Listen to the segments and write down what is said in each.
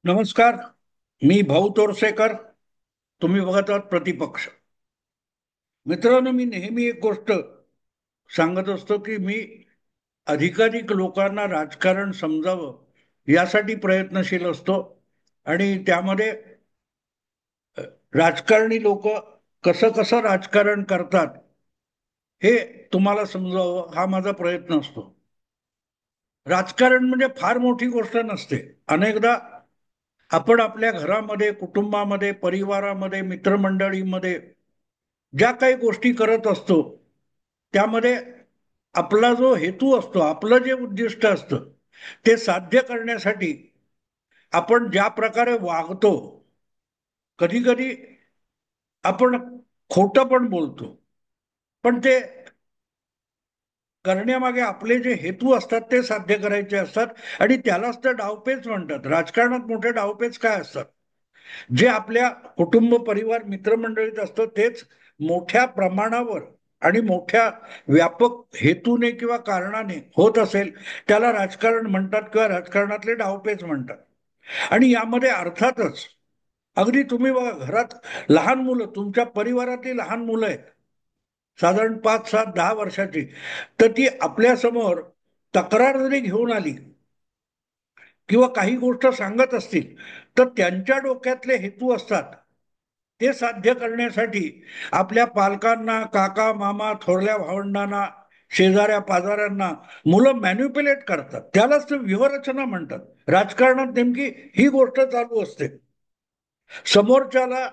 नमस्कार. मी भाऊ तोरसेकर. तुम्ही बघत आहात प्रतिपक्ष. मित्रांनो, मी नेहमी एक गोष्ट सांगत असतो की मी अधिकाधिक लोकांना राजकारण समजावं यासाठी प्रयत्नशील असतो. आणि त्यामध्ये राजकारणी लोक कसं कसं राजकारण करतात हे तुम्हाला समजावं हा माझा प्रयत्न असतो. राजकारण म्हणजे फार मोठी गोष्ट नसते. अनेकदा आपण आपल्या घरामध्ये, कुटुंबामध्ये, परिवारामध्ये, मित्रमंडळीमध्ये ज्या काही गोष्टी करत असतो त्यामध्ये आपला जो हेतू असतो, आपलं जे उद्दिष्ट असतं ते साध्य करण्यासाठी आपण ज्या प्रकारे वागतो, कधी कधी आपण खोटं पण बोलतो, पण ते करण्यामागे आपले जे हेतू असतात ते साध्य करायचे असतात. आणि त्यालाच तर डावपेच म्हणतात. राजकारणात मोठे डावपेच काय असतात? जे आपल्या कुटुंब, परिवार, मित्रमंडळीत असतं तेच मोठ्या प्रमाणावर आणि मोठ्या व्यापक हेतूने किंवा कारणाने होत असेल त्याला राजकारण म्हणतात किंवा राजकारणातले डावपेच म्हणतात. आणि यामध्ये अर्थातच अगदी तुम्ही बघा, घरात लहान मुलं, तुमच्या परिवारातली लहान मुलं आहेत, साधारण 5, 7, 10 वर्षाची, तर ती आपल्या समोर तक्रार जरी घेऊन आली किंवा काही गोष्ट सांगत असतील तर त्यांच्या डोक्यातले हेतू असतात ते साध्य करण्यासाठी आपल्या पालकांना, काका मामा, थोरल्या भावंडांना, शेजाऱ्या पाजाऱ्यांना मुलं मॅन्युप्युलेट करतात. त्यालाच ते व्यूहरचना म्हणतात. राजकारणात नेमकी ही गोष्ट चालू असते. समोरच्याला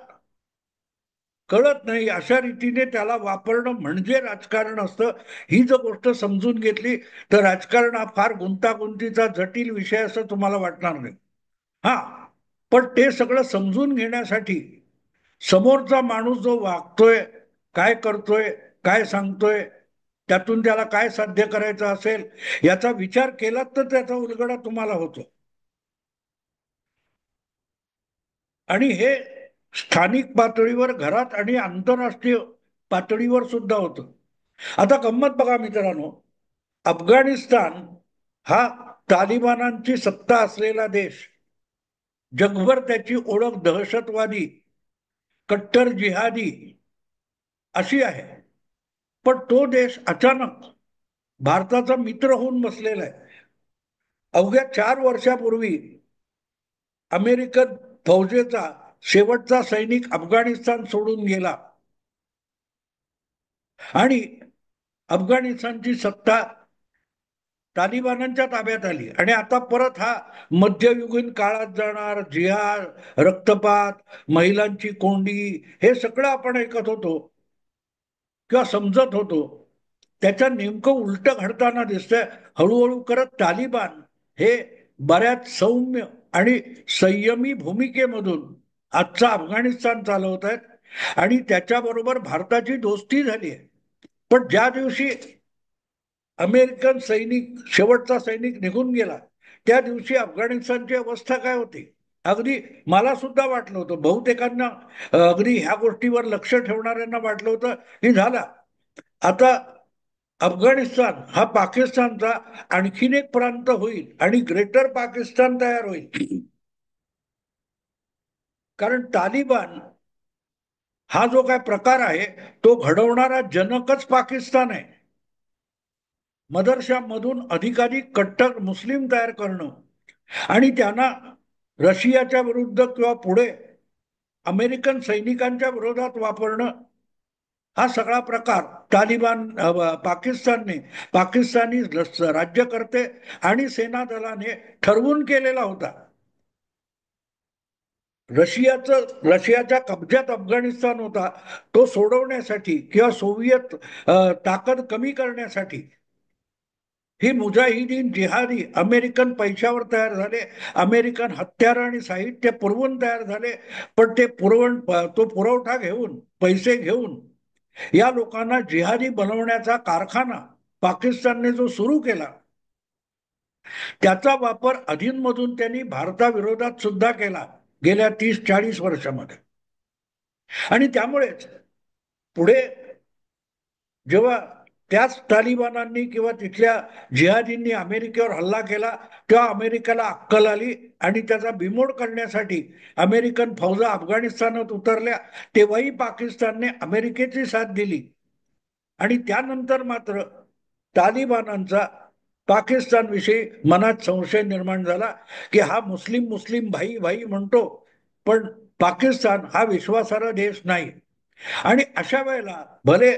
कळत नाही अशा रीतीने त्याला वापरणं म्हणजे राजकारण असतं. ही जर गोष्ट समजून घेतली तर राजकारण हा फार गुंतागुंतीचा जटिल विषय असं तुम्हाला वाटणार नाही. हा, पण ते सगळं समजून घेण्यासाठी समोरचा माणूस जो वागतोय, काय करतोय, काय सांगतोय, त्यातून त्याला काय साध्य करायचं असेल याचा विचार केलात तर त्याचा उलगडा तुम्हाला होतो. आणि हे स्थानिक पातळीवर, घरात, आणि आंतरराष्ट्रीय पातळीवर सुद्धा होतं. आता गंमत बघा मित्रांनो, अफगाणिस्तान हा तालिबानांची सत्ता असलेला देश, जगभर त्याची ओळख दहशतवादी, कट्टर जिहादी अशी आहे. पण तो देश अचानक भारताचा मित्र होऊन बसलेला आहे. अवघ्या 4 वर्षापूर्वी अमेरिकन फौजेचा शेवटचा सैनिक अफगाणिस्तान सोडून गेला आणि अफगाणिस्तानची सत्ता तालिबानांच्या ताब्यात आली. आणि आता परत हा मध्ययुगीन काळात जाणार, जिहाद, रक्तपात, महिलांची कोंडी, हे सगळं आपण ऐकत होतो किंवा समजत होतो. त्याच्या नेमकं उलट घडताना दिसतंय. हळूहळू करत तालिबान हे बऱ्याच सौम्य आणि संयमी भूमिकेमधून आजचा अफगाणिस्तान चालवत आहेत आणि त्याच्याबरोबर भारताची दोस्ती झाली आहे. पण ज्या दिवशी अमेरिकन सैनिक, शेवटचा सैनिक निघून गेला, त्या दिवशी अफगाणिस्तानची अवस्था काय होती? अगदी मला सुद्धा वाटलं होतं, बहुतेकांना, अगदी ह्या गोष्टीवर लक्ष ठेवणाऱ्यांना वाटलं होतं की झाला आता अफगाणिस्तान हा पाकिस्तानचा आणखीन एक प्रांत होईल आणि ग्रेटर पाकिस्तान तयार होईल. कारण तालिबान हा जो काय प्रकार आहे तो घडवणारा जनकच पाकिस्तान आहे. मदरशामधून अधिकाधिक कट्टर मुस्लिम तयार करणं आणि त्यांना रशियाच्या विरुद्ध किंवा पुढे अमेरिकन सैनिकांच्या विरोधात वापरणं, हा सगळा प्रकार तालिबान, पाकिस्तानने, पाकिस्तानी राज्यकर्ते आणि सेना दलाने ठरवून केलेला होता. रशियाच्या कब्जात अफगाणिस्तान होता, तो सोडवण्यासाठी किंवा सोव्हिएत ताकद कमी करण्यासाठी ही मुजाहिदीन, जिहादी अमेरिकन पैशावर तयार झाले, अमेरिकन हत्यार आणि साहित्य पुरवून तयार झाले. पण तो पुरवठा घेऊन, पैसे घेऊन या लोकांना जिहादी बनवण्याचा कारखाना पाकिस्तानने जो सुरू केला त्याचा वापर अधूनमधून त्यांनी भारताविरोधात सुद्धा केला गेल्या 30, 40 वर्षामध्ये. आणि त्यामुळेच पुढे जेव्हा त्याच तालिबानांनी किंवा तिथल्या जिहादींनी अमेरिकेवर हल्ला केला तेव्हा अमेरिकेला अक्कल आली आणि त्याचा बिमोड करण्यासाठी अमेरिकन फौजा अफगाणिस्तानात उतरल्या. तेव्हाही पाकिस्तानने अमेरिकेची साथ दिली आणि त्यानंतर मात्र तालिबानांचा पाकिस्तान विषयी मनात संशय निर्माण झाला की हा मुस्लिम मुस्लिम भाई भाई म्हणतो पण पाकिस्तान हा विश्वासार्ह देश नाही. आणि अशा वेळेला भले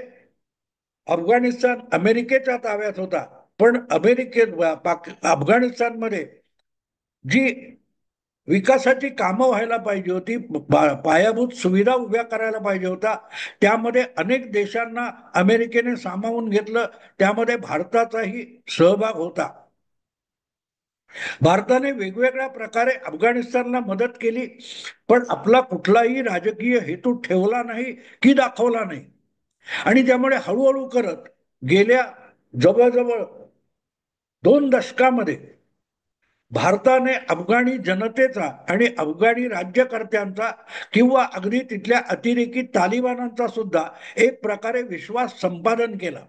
अफगाणिस्तान अमेरिकेच्या ताब्यात होता पण अफगाणिस्तानमध्ये जी विकासाची कामं व्हायला पाहिजे होती, पायाभूत सुविधा उभ्या करायला पाहिजे होता, त्यामध्ये अनेक देशांना अमेरिकेने सामावून घेतलं. त्यामध्ये भारताचाही सहभाग होता. भारताने वेगवेगळ्या प्रकारे अफगाणिस्तानला मदत केली पण आपला कुठलाही राजकीय हेतू ठेवला नाही की दाखवला नाही. आणि त्यामुळे हळूहळू करत गेल्या जवळजवळ 2 दशकामध्ये भारताने अफगाणी जनतेचा आणि अफगाणी राज्यकर्त्यांचा किंवा अगदी तिथल्या अतिरेकी तालिबानांचा सुद्धा एक प्रकारे विश्वास संपादन केला.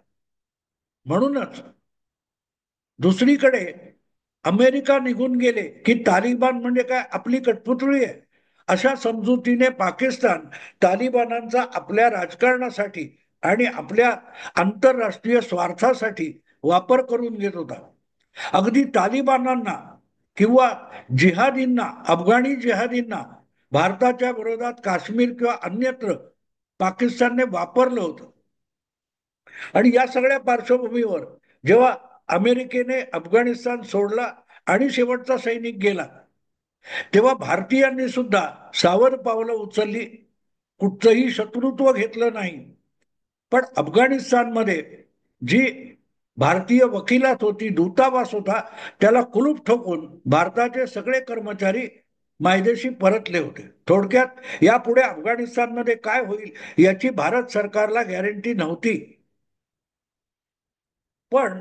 म्हणूनच दुसरीकडे अमेरिका निघून गेले की तालिबान म्हणजे काय आपली कठपुतळी आहे अशा समजुतीने पाकिस्तान तालिबानांचा आपल्या राजकारणासाठी आणि आपल्या आंतरराष्ट्रीय स्वार्थासाठी वापर करून घेत होता. अगदी तालिबानांना किंवा जिहादींना अफगाणी जिहादींना भारताच्या विरोधात काश्मीर किंवा अन्यत्र पाकिस्तानने वापरलं होतं. आणि या सगळ्या पार्श्वभूमीवर जेव्हा अमेरिकेने अफगाणिस्तान सोडला आणि शेवटचा सैनिक गेला तेव्हा भारतीयांनी सुद्धा सावध पावलं उचलली, कुठचंही शत्रुत्व घेतलं नाही. पण अफगाणिस्तानमध्ये जी भारतीय वकिलात होती, दूतावास होता, त्याला कुलूप ठोकून भारताचे सगळे कर्मचारी मायदेशी परतले होते. थोडक्यात यापुढे अफगाणिस्तानमध्ये काय होईल याची भारत सरकारला गॅरंटी नव्हती. पण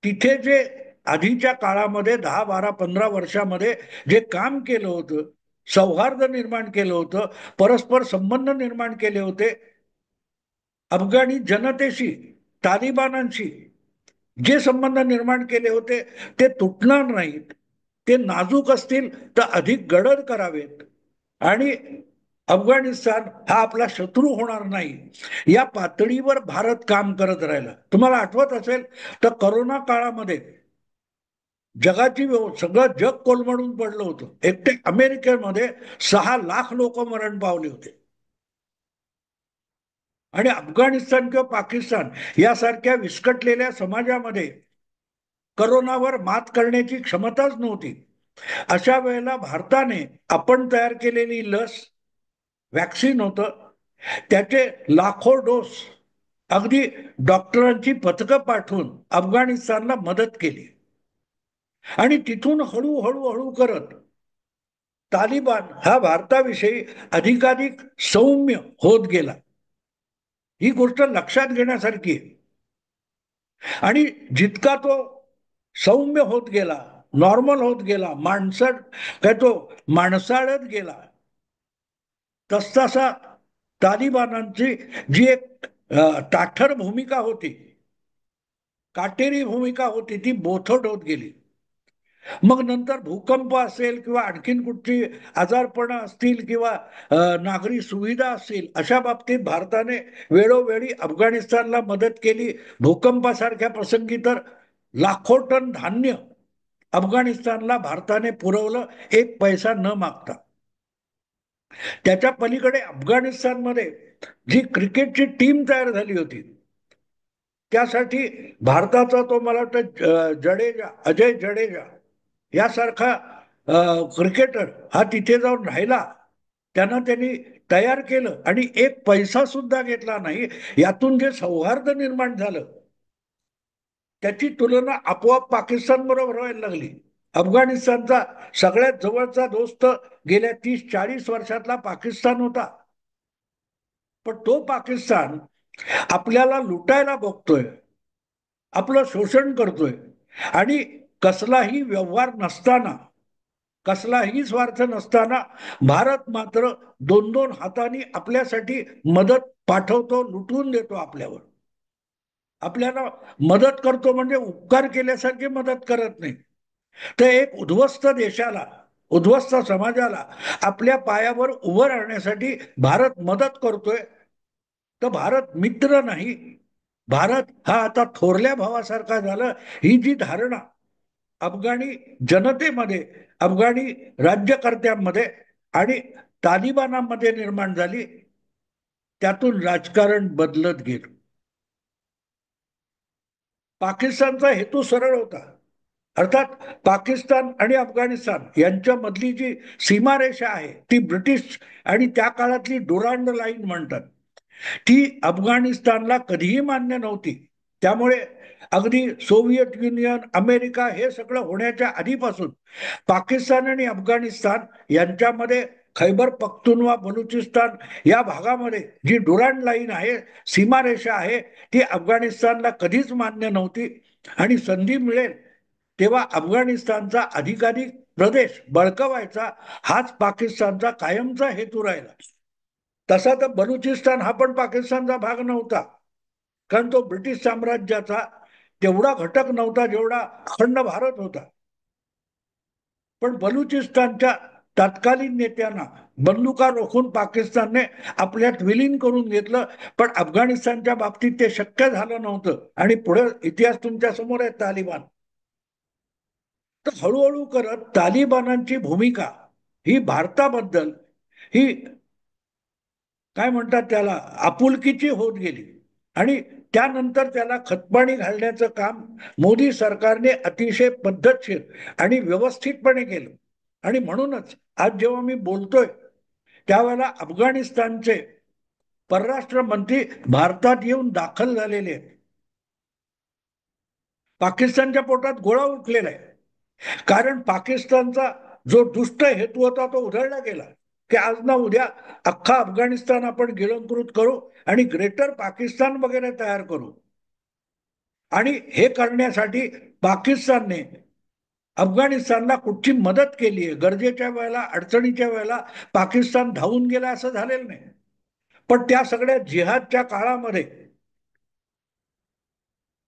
तिथे जे आधीच्या काळामध्ये 10, 12, 15 वर्षामध्ये जे काम केलं होतं, सौहार्द निर्माण केलं होतं, परस्पर संबंध निर्माण केले होते अफगाणी जनतेशी, तालिबानांशी जे संबंध निर्माण केले होते ते तुटणार नाहीत. ते नाजूक असतील तर अधिक गडद करावेत आणि अफगाणिस्तान हा आपला शत्रू होणार नाही या पातळीवर भारत काम करत राहिला. तुम्हाला आठवत असेल तर करोना काळामध्ये जगाची सगळं जग कोलमडून पडलं होतं. एकटे अमेरिकेमध्ये 6 लाख लोक मरण पावले होते. आणि अफगाणिस्तान किंवा पाकिस्तान यासारख्या विस्कटलेल्या समाजामध्ये करोनावर मात करण्याची क्षमताच नव्हती. अशा वेळेला भारताने आपण तयार केलेली लस, वॅक्सिन होतं, त्याचे लाखो डोस अगदी डॉक्टरांची पथकं पाठवून अफगाणिस्तानला मदत केली. आणि तिथून हळूहळू हळू करत तालिबान हा भारताविषयी अधिकाधिक सौम्य होत गेला. ही गोष्ट लक्षात घेण्यासारखी आहे. आणि जितका तो सौम्य होत गेला, नॉर्मल होत गेला, तो माणसाळत गेला, तसतसा तालिबानांची जी एक ताठर भूमिका होती, काटेरी भूमिका होती, ती बोथट होत गेली. मग नंतर भूकंप असेल किंवा आणखीन कुठची आजारपणं असतील किंवा नागरी सुविधा असतील अशा बाबतीत भारताने वेळोवेळी अफगाणिस्तानला मदत केली. भूकंपासारख्या प्रसंगी तर लाखो टन धान्य अफगाणिस्तानला भारताने पुरवलं, एक पैसा न मागता. त्याच्या पलीकडे अफगाणिस्तानमध्ये जी क्रिकेटची टीम तयार झाली होती त्यासाठी भारताचा तो मला वाटतं जडेजा, अजय जडेजा यासारखा क्रिकेटर हा तिथे जाऊन राहिला. त्यांनी तयार केलं आणि एक पैसा सुद्धा घेतला नाही. यातून जे सौहार्द निर्माण झालं त्याची तुलना आपोआप पाकिस्तान बरोबर व्हायला लागली. अफगाणिस्तानचा सगळ्यात जवळचा दोस्त गेल्या 30-40 वर्षातला पाकिस्तान होता. पण तो पाकिस्तान आपल्याला लुटायला बघतोय, आपलं शोषण करतोय आणि कसलाही व्यवहार नसताना, कसलाही स्वार्थ नसताना भारत मात्र 2-2 हातांनी आपल्यासाठी मदत पाठवतो, लुटवून देतो आपल्यावर. आपल्याला मदत करतो म्हणजे उपकार केल्यासारखी मदत करत नाही. तर एक उद्ध्वस्त देशाला, उद्ध्वस्त समाजाला आपल्या पायावर उभं राहण्यासाठी भारत मदत करतोय. तर भारत मित्र नाही, भारत हा आता थोरल्या भावासारखा झालं. ही जी धारणा अफगाणी जनतेमध्ये, अफगाणी राज्यकर्त्यांमध्ये आणि तालिबानामध्ये निर्माण झाली, त्यातून राजकारण बदलत गेलं. पाकिस्तानचा हेतू सरळ होता. अर्थात पाकिस्तान आणि अफगाणिस्तान यांच्यामधली जी सीमारेषा आहे ती ब्रिटिश आणि त्या काळातली डुरांड लाईन म्हणतात, ती अफगाणिस्तानला कधीही मान्य नव्हती. त्यामुळे अगदी सोव्हिएत युनियन, अमेरिका हे सगळं होण्याच्या आधीपासून पाकिस्तान आणि अफगाणिस्तान यांच्यामध्ये खैबर पख्तुनवा, बलुचिस्तान या भागामध्ये जी डुरांड लाईन आहे, सीमारेषा आहे, ती अफगाणिस्तानला कधीच मान्य नव्हती. आणि संधी मिळेल तेव्हा अफगाणिस्तानचा अधिकाधिक प्रदेश बळकवायचा हाच पाकिस्तानचा कायमचा हेतू राहिला. तसा तर बलुचिस्तान हा पण पाकिस्तानचा भाग नव्हता, कारण तो ब्रिटिश साम्राज्याचा तेवढा घटक नव्हता जेवढा अखंड भारत होता. पण बलुचिस्तानच्या तत्कालीन नेत्यांना बंदुका रोखून पाकिस्तानने आपल्यात विलीन करून घेतलं. पण अफगाणिस्तानच्या बाबतीत ते शक्य झालं नव्हतं. आणि पुढे इतिहास तुमच्या समोर आहे, तालिबान. तर हळूहळू करत तालिबानांची भूमिका ही भारताबद्दल ही काय म्हणतात त्याला, आपुलकीची होत गेली. आणि त्यानंतर त्याला खतपाणी घालण्याचं काम मोदी सरकारने अतिशय पद्धतशीर आणि व्यवस्थितपणे केलं. आणि म्हणूनच आज जेव्हा मी बोलतोय त्यावेळेला अफगाणिस्तानचे परराष्ट्र मंत्री भारतात येऊन दाखल झालेले आहेत. पाकिस्तानच्या पोटात गोळा उठलेला आहे. कारण पाकिस्तानचा जो दुष्ट हेतू होता तो उधळला गेला, की आज ना उद्या अख्खा अफगाणिस्तान आपण गिळंकृत करू आणि ग्रेटर पाकिस्तान वगैरे तयार करू. आणि हे करण्यासाठी पाकिस्तानने अफगाणिस्तानला कुठची मदत केली आहे, गरजेच्या वेळेला, अडचणीच्या वेळेला पाकिस्तान धावून गेला असं झालेलं नाही. पण त्या सगळ्या जिहादच्या काळामध्ये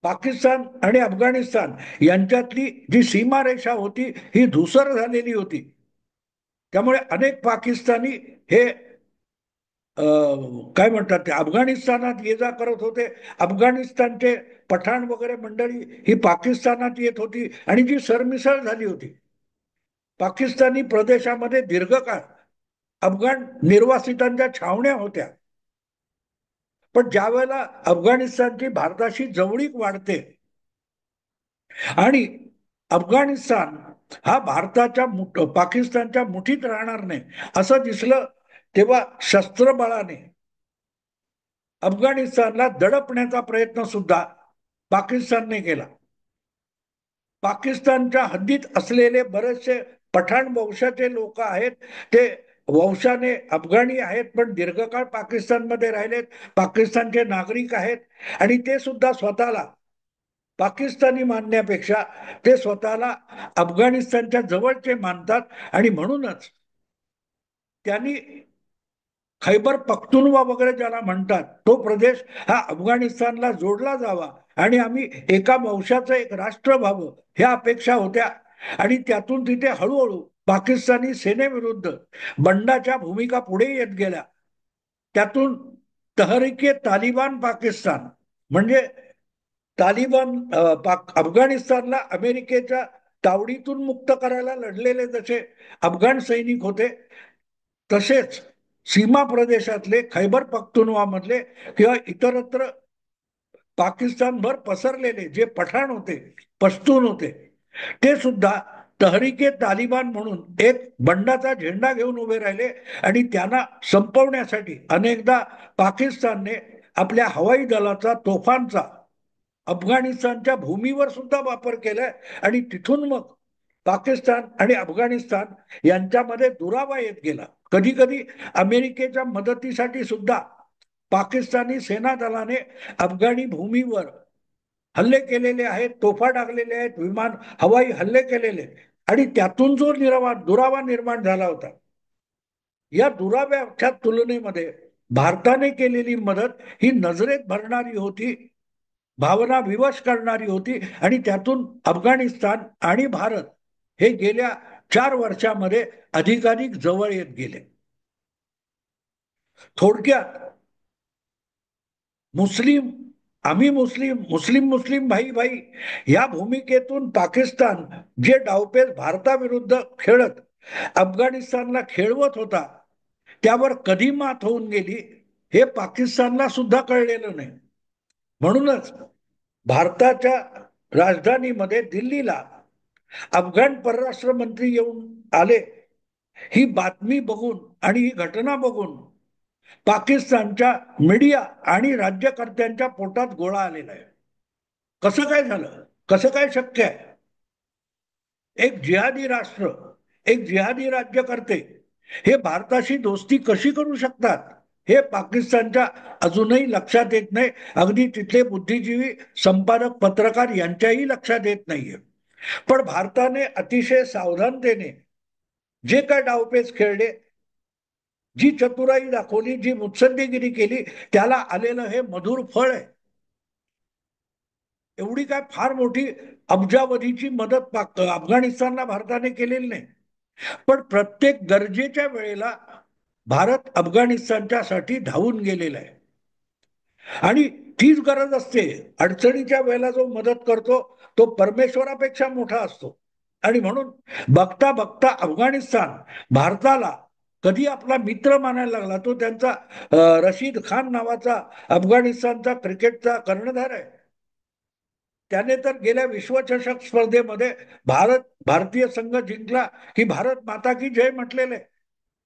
पाकिस्तान आणि अफगाणिस्तान यांच्यातली जी सीमारेषा होती ही धुसर झालेली होती. त्यामुळे अनेक पाकिस्तानी हे काय म्हणतात ते अफगाणिस्तानात ये जा करत होते. अफगाणिस्तानचे पठाण वगैरे मंडळी ही पाकिस्तानात येत होती आणि जी सरमिसळ झाली होती. पाकिस्तानी प्रदेशामध्ये दीर्घकाळ अफगाण निर्वासितांच्या छावण्या होत्या. पण ज्या वेळेला अफगाणिस्तानची भारताशी जवळीक वाढते आणि अफगाणिस्तान हा भारताच्या पाकिस्तानच्या मुठीत राहणार नाही असं दिसलं, तेव्हा शस्त्रबळाने अफगाणिस्तानला दडपण्याचा प्रयत्न सुद्धा पाकिस्तानने केला. पाकिस्तानच्या हद्दीत असलेले बरेचसे पठाण वंशाचे लोक आहेत, ते वंशाने अफगाणी आहेत पण दीर्घकाळ पाकिस्तानमध्ये राहिलेत, पाकिस्तानचे नागरिक आहेत. आणि ते सुद्धा स्वतःला पाकिस्तानी मानण्यापेक्षा ते स्वतःला अफगाणिस्तानच्या जवळचे मानतात. आणि म्हणूनच त्यांनी खैबर पख्तुनवा वगैरे ज्याला म्हणतात तो प्रदेश हा अफगाणिस्तानला जोडला जावा आणि आम्ही एका वंशाचं एक राष्ट्र व्हावं ह्या अपेक्षा होत्या. आणि त्यातून तिथे हळूहळू पाकिस्तानी सेनेविरुद्ध बंडाच्या भूमिका पुढे येत गेल्या. त्यातून तहरीके तालिबान पाकिस्तान म्हणजे तालिबान अफगाणिस्तानला अमेरिकेच्या तावडीतून मुक्त करायला लढलेले जसे अफगाण सैनिक होते, तसेच सीमा प्रदेशातले खैबर पख्तुनवा मधले किंवा इतरत्र पाकिस्तानभर पसरलेले जे पठाण होते, पश्तून होते, ते सुद्धा तहरीके तालिबान म्हणून एक बंडाचा झेंडा घेऊन उभे राहिले. आणि त्यांना संपवण्यासाठी अनेकदा पाकिस्तानने आपल्या हवाई दलाचा, तोफांचा अफगाणिस्तानच्या भूमीवर सुद्धा वापर केलाय. आणि तिथून मग पाकिस्तान आणि अफगाणिस्तान यांच्यामध्ये दुरावा येत गेला. कधी कधी अमेरिकेच्या मदतीसाठी सुद्धा पाकिस्तानी सेना दलाने अफगाणी भूमीवर हल्ले केलेले आहेत, तोफा टाकलेले आहेत, विमान हवाई हल्ले केलेले. आणि त्यातून जो दुरावा निर्माण झाला होता, या दुराव्याच्या तुलनेमध्ये भारताने केलेली मदत ही नजरेत भरणारी होती. भावना विवश करणारी होती आणि त्यातून अफगाणिस्तान आणि भारत हे गेल्या 4 वर्षामध्ये अधिकाधिक जवळ येत गेले. थोडक्यात मुस्लिम, आम्ही मुस्लिम, मुस्लिम मुस्लिम भाई भाई या भूमिकेतून पाकिस्तान जे डावपेच भारताविरुद्ध खेळत अफगाणिस्तानला खेळवत होता, त्यावर कधी मात होऊन गेली हे पाकिस्तानला सुद्धा कळलेलं नाही. म्हणूनच भारताच्या राजधानीमध्ये दिल्लीला अफगाण परराष्ट्र मंत्री येऊन आले. ही बातमी बघून आणि ही घटना बघून पाकिस्तानच्या मीडिया आणि राज्यकर्त्यांच्या पोटात गोळा आलेला आहे. कसं काय झालं, कसं काय शक्य आहे? एक जिहादी राष्ट्र, एक जिहादी राज्यकर्ते हे भारताशी दोस्ती कशी करू शकतात हे पाकिस्तानच्या अजूनही लक्षात येत नाही. अगदी तिथले बुद्धिजीवी, संपादक, पत्रकार यांच्याही लक्षात येत नाहीये. पण भारताने अतिशय सावधानतेने जे काय डावपेच खेळले, जी चतुराई दाखवली, जी मुत्सद्देगिरी केली, त्याला आलेलं हे मधुर फळ आहे. एवढी काय फार मोठी अब्जावधीची मदत अफगाणिस्तानला भारताने केलेली नाही. पण प्रत्येक गरजेच्या वेळेला भारत अफगाणिस्तानच्या साठी धावून गेलेला आहे. आणि तीच गरज असते, अडचणीच्या वेळेला जो मदत करतो तो परमेश्वरापेक्षा मोठा असतो. आणि म्हणून बघता बघता अफगाणिस्तान भारताला कधी आपला मित्र मानायला लागला. तो त्यांचा रशीद खान नावाचा अफगाणिस्तानचा क्रिकेटचा कर्णधार आहे. त्याने तर गेल्या विश्वचषक स्पर्धेमध्ये भारतीय संघ जिंकला की भारत माता की जय म्हटलेले,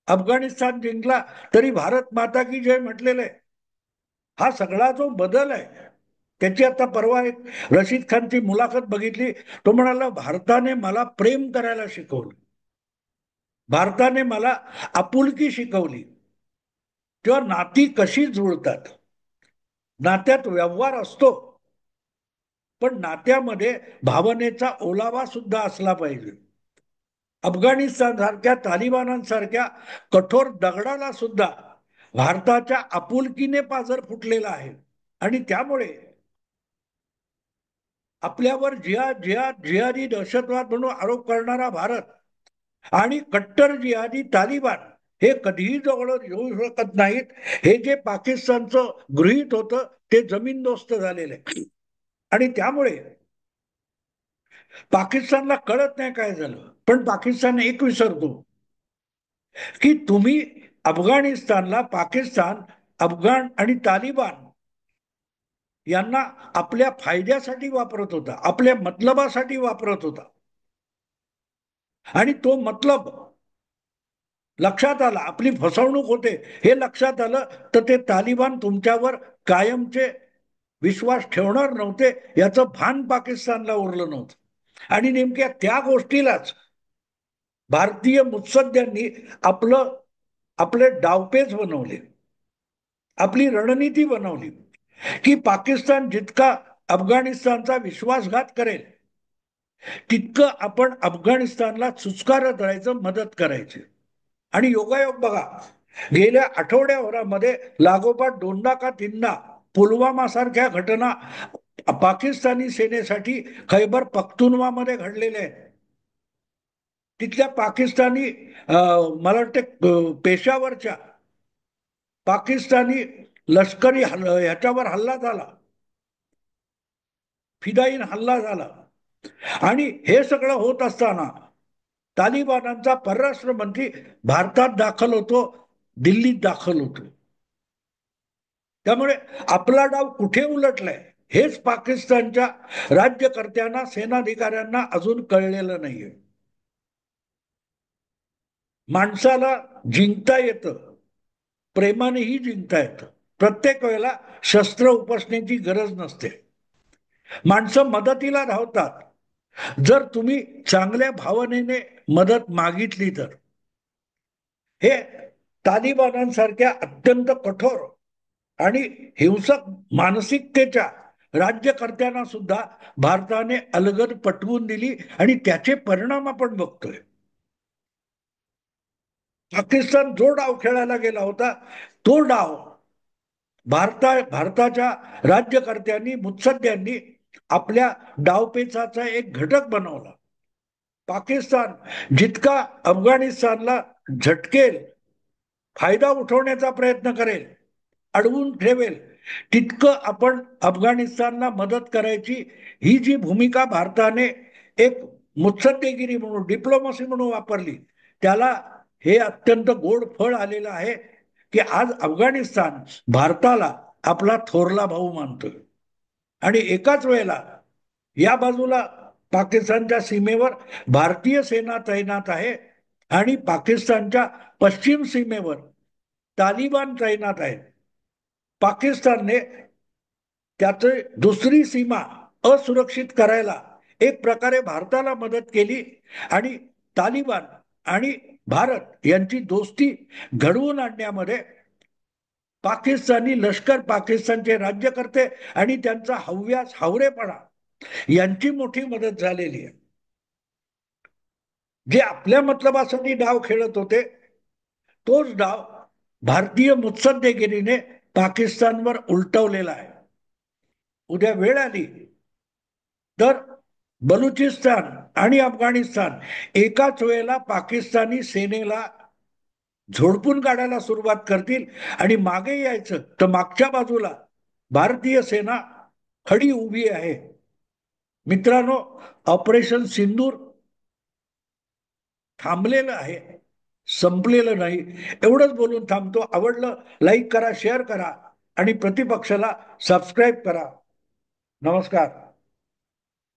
अफगाणिस्तान जिंकला तरी भारत माता की जय म्हटलेले. हा सगळा जो बदल आहे त्याची आता परवा एक रशीद खानची मुलाखत बघितली. तो म्हणाला, भारताने मला प्रेम करायला शिकवलं, भारताने मला आपुलकी शिकवली. तेव्हा नाती कशी जुळतात, नात्यात व्यवहार असतो पण नात्यामध्ये भावनेचा ओलावा सुद्धा असला पाहिजे. अफगाणिस्तान सारख्या, तालिबानांसारख्या कठोर दगडाला सुद्धा भारताच्या आपुलकीने पाझर फुटलेला आहे. आणि त्यामुळे आपल्यावर जिहादी दहशतवाद म्हणून आरोप करणारा भारत आणि कट्टर जिहादी तालिबान हे कधीही जवळ येऊ शकत नाहीत. हे जे पाकिस्तानचं गृहीत होतं ते जमीनदोस्त झालेलं आहे. आणि त्यामुळे पाकिस्तानला कळत नाही काय झालं, पण पाकिस्तान एक विसरतो की तुम्ही अफगाणिस्तानला, पाकिस्तान अफगाण आणि तालिबान यांना आपल्या फायद्यासाठी वापरत होता, आपल्या मतलबासाठी वापरत होता. आणि तो मतलब लक्षात आला, आपली फसवणूक होते हे लक्षात आलं, तर ते तालिबान तुमच्यावर कायमचे विश्वास ठेवणार नव्हते याचं भान पाकिस्तानला उरलं नव्हतं. आणि नेमक्या त्या गोष्टीलाच भारतीय मुत्सद्द्यांनी आपले डावपेच बनवले, आपली रणनीती बनवली की पाकिस्तान जितका अफगाणिस्तानचा विश्वासघात करेल तितकं आपण अफगाणिस्तानला चुचकारत राहायचं, मदत करायची. आणि योगायोग बघा, गेल्या आठवड्याभरामध्ये लागोपाठ दोनदा का तीनदा पुलवामा सारख्या घटना पाकिस्तानी सेनेसाठी खैबर पख्तुनवामध्ये घडलेल्या आहेत. तिथल्या पाकिस्तानी मला वाटतं पेशावरच्या पाकिस्तानी लष्करी ह्याच्यावर हल्ला झाला, फिदाईन हल्ला झाला. आणि हे सगळं होत असताना तालिबानांचा परराष्ट्र मंत्री भारतात दाखल होतो, दिल्लीत दाखल होतो. त्यामुळे आपला डाव कुठे उलटलाय हेच पाकिस्तानच्या राज्यकर्त्यांना, सेनाधिकाऱ्यांना अजून कळलेलं नाहीये. माणसाला जिंकता येतं, प्रेमानेही जिंकता येतं. प्रत्येक वेळेला शस्त्र उपसण्याची गरज नसते. माणसं मदतीला धावतात जर तुम्ही चांगल्या भावनेने मदत मागितली तर. हे तालिबानांसारख्या अत्यंत कठोर आणि हिंसक मानसिकतेच्या राज्यकर्त्यांना सुद्धा भारताने अलगद पटवून दिली आणि त्याचे परिणाम आपण बघतोय. पाकिस्तान जो डाव खेळायला गेला होता तो डाव भारताच्या राज्यकर्त्यांनी मुत्सद्यांनी आपल्या डावपेचाचा एक घटक बनवला. पाकिस्तान जितका अफगाणिस्तानला झटकेल, फायदा उठवण्याचा प्रयत्न करेल, अडवून ठेवेल, तितकं आपण अफगाणिस्तानला मदत करायची, ही जी भूमिका भारताने एक मुत्सद्देगिरी म्हणून, डिप्लोमसी म्हणून वापरली, त्याला हे अत्यंत गोड फळ आलेलं आहे की आज अफगाणिस्तान भारताला आपला थोरला भाऊ मानतोय. आणि एकाच वेळेला या बाजूला पाकिस्तानच्या सीमेवर भारतीय सेना तैनात आहे आणि पाकिस्तानच्या पश्चिम सीमेवर तालिबान तैनात आहेत. पाकिस्तानने त्याचे दुसरी सीमा असुरक्षित करायला एक प्रकारे भारताला मदत केली आणि तालिबान आणि भारत यांची दोस्ती घडवून आणण्यामध्ये पाकिस्तानी लष्कर, पाकिस्तानचे राज्यकर्ते आणि त्यांचा हव्यास, हावरेपणा यांची मोठी मदत झालेली आहे. जे आपल्या मतलबासाठी डाव खेळत होते, तोच डाव भारतीय मुत्सद्देगिरीने पाकिस्तानवर उलटवलेला आहे. उद्या वेळ आली तर बलुचिस्तान आणि अफगाणिस्तान एकाच वेळेला पाकिस्तानी सेनेला झोडपून काढायला सुरुवात करतील आणि मागे यायचं तर मागच्या बाजूला भारतीय सेना खडी उभी आहे. मित्रांनो, ऑपरेशन सिंदूर थांबलेलं आहे, संपलेलं नाही. एवढंच बोलून थांबतो. आवडलं लाईक करा, शेअर करा आणि प्रतिपक्षाला सबस्क्राईब करा. नमस्कार.